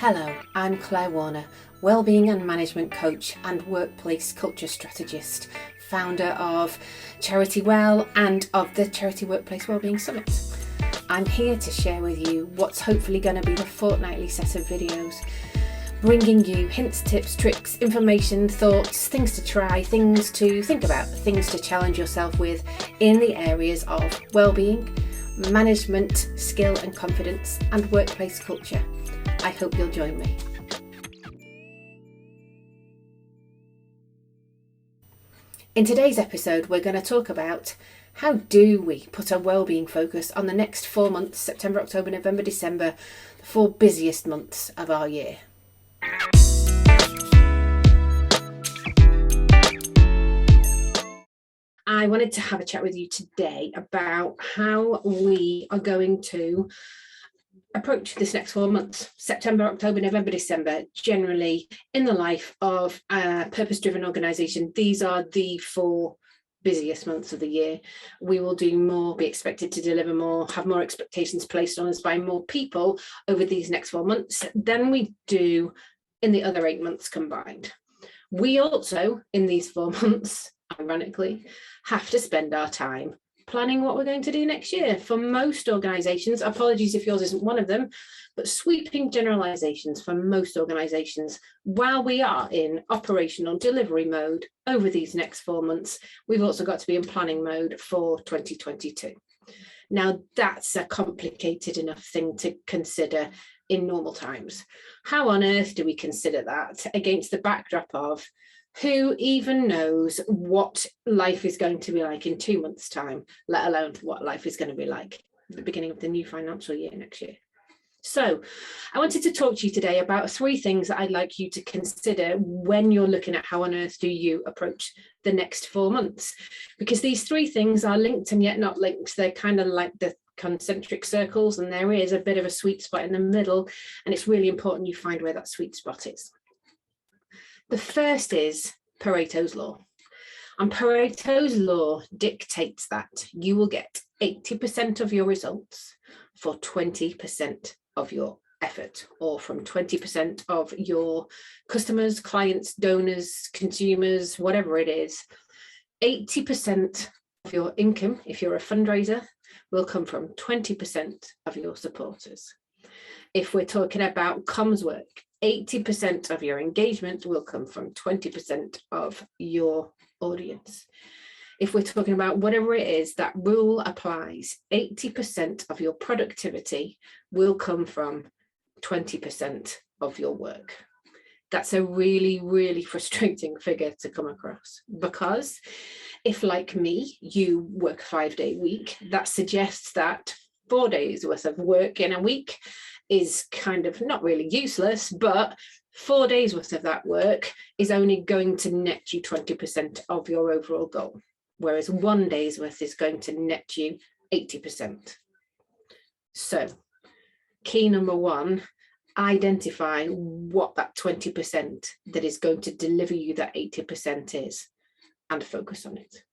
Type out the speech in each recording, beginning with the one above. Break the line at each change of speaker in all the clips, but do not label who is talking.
Hello, I'm Claire Warner, Wellbeing and Management Coach and Workplace Culture Strategist, founder of Charity Well and of the Charity Workplace Wellbeing Summit. I'm here to share with you what's hopefully going to be the fortnightly set of videos, bringing you hints, tips, tricks, information, thoughts, things to try, things to think about, things to challenge yourself with in the areas of wellbeing, management, skill and confidence, and workplace culture. I hope you'll join me. In today's episode, we're going to talk about how do we put a wellbeing focus on the next 4 months, September, October, November, December, the 4 busiest months of our year. I wanted to have a chat with you today about how we are going to approach this next 4 months, September, October, November, December. Generally, in the life of a purpose-driven organisation, these are the 4 busiest months of the year. We will do more, be expected to deliver more, have more expectations placed on us by more people over these next 4 months than we do in the other 8 months combined. We also, in these 4 months, ironically, have to spend our time planning what we're going to do next year. For most organisations, apologies if yours isn't one of them, but sweeping generalisations for most organisations, while we are in operational delivery mode over these next 4 months, we've also got to be in planning mode for 2022. Now, that's a complicated enough thing to consider in normal times. How on earth do we consider that against the backdrop of who even knows what life is going to be like in 2 months' time, let alone what life is going to be like at the beginning of the new financial year next year? So I wanted to talk to you today about 3 things that I'd like you to consider when you're looking at how on earth do you approach the next 4 months, because these 3 things are linked and yet not linked. They're kind of like the concentric circles, and there is a bit of a sweet spot in the middle, and it's really important you find where that sweet spot is. The first is Pareto's law. And Pareto's law dictates that you will get 80% of your results for 20% of your effort, or from 20% of your customers, clients, donors, consumers, whatever it is. 80% of your income, if you're a fundraiser, will come from 20% of your supporters. If we're talking about comms work, 80% of your engagement will come from 20% of your audience. If we're talking about whatever it is, that rule applies. 80% of your productivity will come from 20% of your work. That's a really, really frustrating figure to come across, because if, like me, you work a 5-day week, that suggests that 4 days worth of work in a week is kind of not really useless, but 4 days worth of that work is only going to net you 20% of your overall goal, whereas 1 day's worth is going to net you 80%. So, key number 1, identify what that 20% that is going to deliver you that 80% is, and focus on it.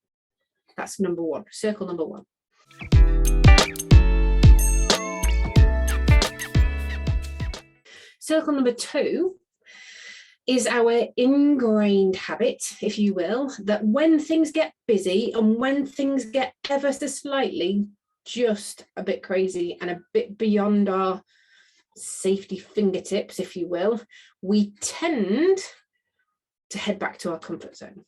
That's number 1, circle number 1. Circle number 2 is our ingrained habit, if you will, that when things get busy and when things get ever so slightly just a bit crazy and a bit beyond our safety fingertips, if you will, we tend to head back to our comfort zone.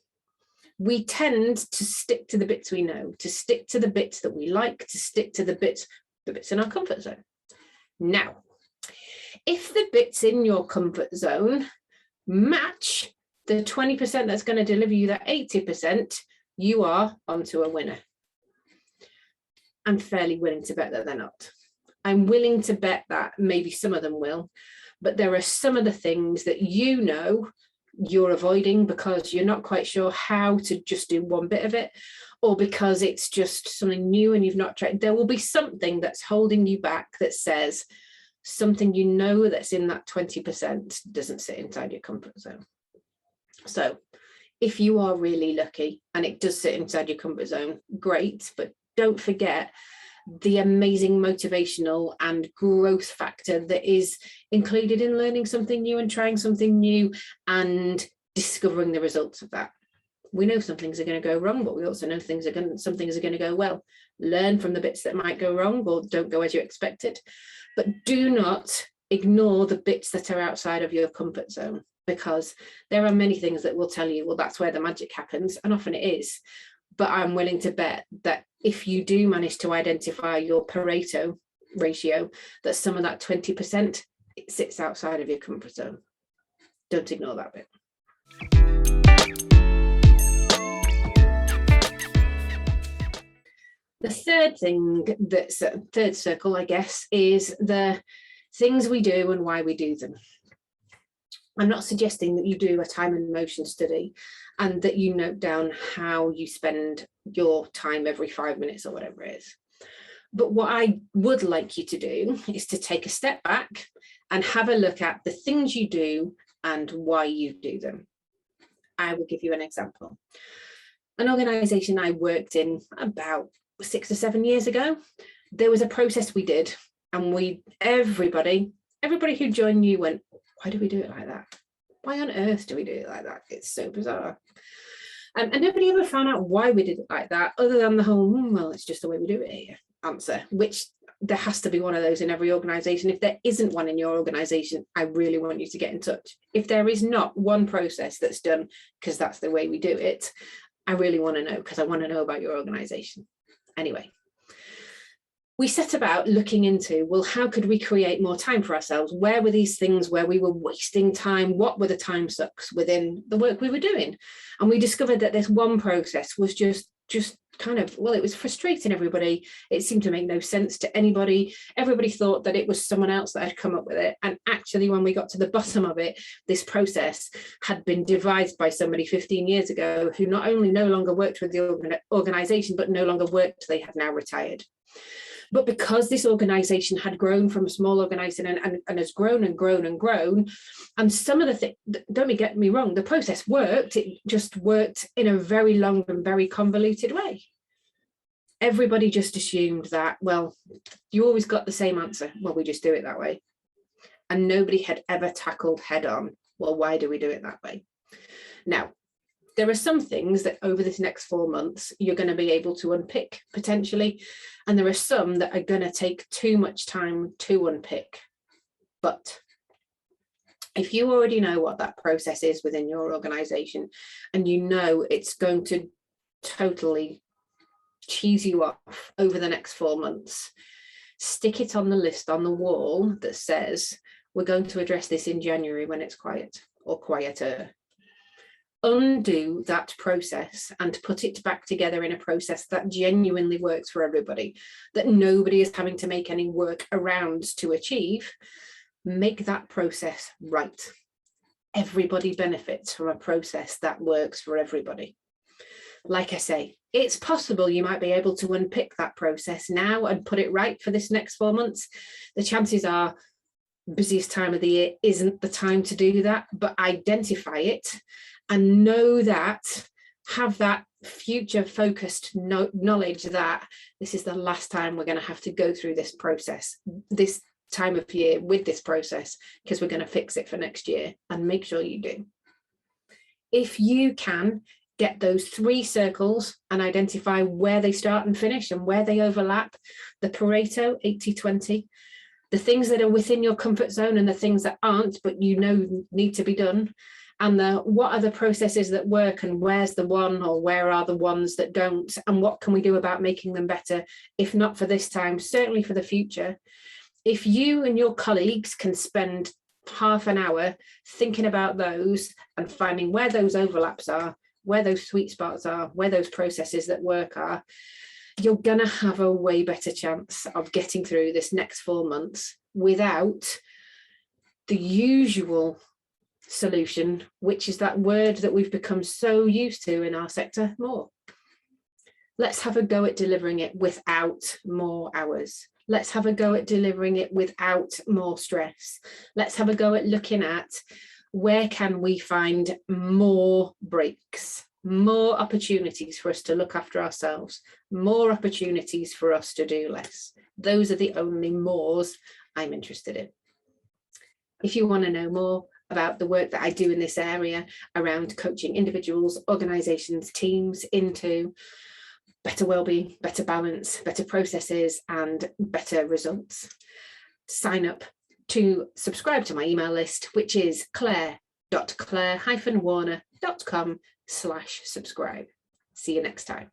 We tend to stick to the bits we know, to stick to the bits that we like, to stick to the bits in our comfort zone. Now, if the bits in your comfort zone match the 20% that's going to deliver you that 80%, you are onto a winner. I'm fairly willing to bet that they're not. I'm willing to bet that maybe some of them will, but there are some of the things that you know you're avoiding because you're not quite sure how to just do one bit of it, or because it's just something new and you've not tried. There will be something that's holding you back that says, something you know that's in that 20% doesn't sit inside your comfort zone. So if you are really lucky and it does sit inside your comfort zone, great, but don't forget the amazing motivational and growth factor that is included in learning something new and trying something new and discovering the results of that. We know some things are going to go wrong, but we also know some things are going to go well. Learn from the bits that might go wrong or don't go as you expected, but do not ignore the bits that are outside of your comfort zone, because there are many things that will tell you, well, that's where the magic happens, and often it is. But I'm willing to bet that if you do manage to identify your Pareto ratio, that some of that 20% it sits outside of your comfort zone. Don't ignore that bit. The third thing that's a third circle, I guess, is the things we do and why we do them. I'm not suggesting that you do a time and motion study and that you note down how you spend your time every 5 minutes or whatever it is. But what I would like you to do is to take a step back and have a look at the things you do and why you do them. I will give you an example. An organisation I worked in about 6 or 7 years ago, there was a process we did, and everybody who joined you went, why do we do it like that? Why on earth do we do it like that? It's so bizarre. And nobody ever found out why we did it like that, other than the whole, well, it's just the way we do it here answer, which there has to be one of those in every organisation. If there isn't one in your organisation, I really want you to get in touch. If there is not one process that's done because that's the way we do it, I really want to know, because I want to know about your organisation. Anyway, we set about looking into, well, how could we create more time for ourselves? Where were these things where we were wasting time? What were the time sucks within the work we were doing? And we discovered that this one process was just kind of, well, it was frustrating everybody. It seemed to make no sense to anybody. Everybody thought that it was someone else that had come up with it. And actually, when we got to the bottom of it, this process had been devised by somebody 15 years ago who not only no longer worked with the organisation, but no longer worked, they had now retired. But because this organisation had grown from a small organisation and has grown and grown and grown, and some of the things, don't get me wrong, the process worked, it just worked in a very long and very convoluted way. Everybody just assumed that, well, you always got the same answer. Well, we just do it that way. And nobody had ever tackled head on, well, why do we do it that way? Now, there are some things that over this next 4 months, you're going to be able to unpick potentially. And there are some that are going to take too much time to unpick. But if you already know what that process is within your organisation, and you know it's going to totally cheese you off over the next 4 months, stick it on the list on the wall that says, we're going to address this in January when it's quiet or quieter. Undo that process and put it back together in a process that genuinely works for everybody, that nobody is having to make any work around to achieve. Make that process right. Everybody benefits from a process that works for everybody. Like I say, it's possible you might be able to unpick that process now and put it right for this next 4 months. The chances are busiest time of the year isn't the time to do that, but identify it and know that, have that future focused knowledge that this is the last time we're going to have to go through this process, this time of year with this process, because we're going to fix it for next year, and make sure you do. If you can get those 3 circles and identify where they start and finish and where they overlap, the Pareto 80-20, the things that are within your comfort zone and the things that aren't, but you know need to be done, and what are the processes that work, and where's the one, or where are the ones that don't, and what can we do about making them better, if not for this time, certainly for the future. If you and your colleagues can spend half an hour thinking about those and finding where those overlaps are, where those sweet spots are, where those processes that work are, you're going to have a way better chance of getting through this next 4 months without the usual solution, which is that word that we've become so used to in our sector, more. Let's have a go at delivering it without more hours. Let's have a go at delivering it without more stress. Let's have a go at looking at where can we find more breaks, more opportunities for us to look after ourselves, more opportunities for us to do less. Those are the only mores I'm interested in. If you want to know more about the work that I do in this area around coaching individuals, organizations, teams into better well-being, better balance, better processes, and better results, sign up to subscribe to my email list, which is claire.warner.com/subscribe. See you next time.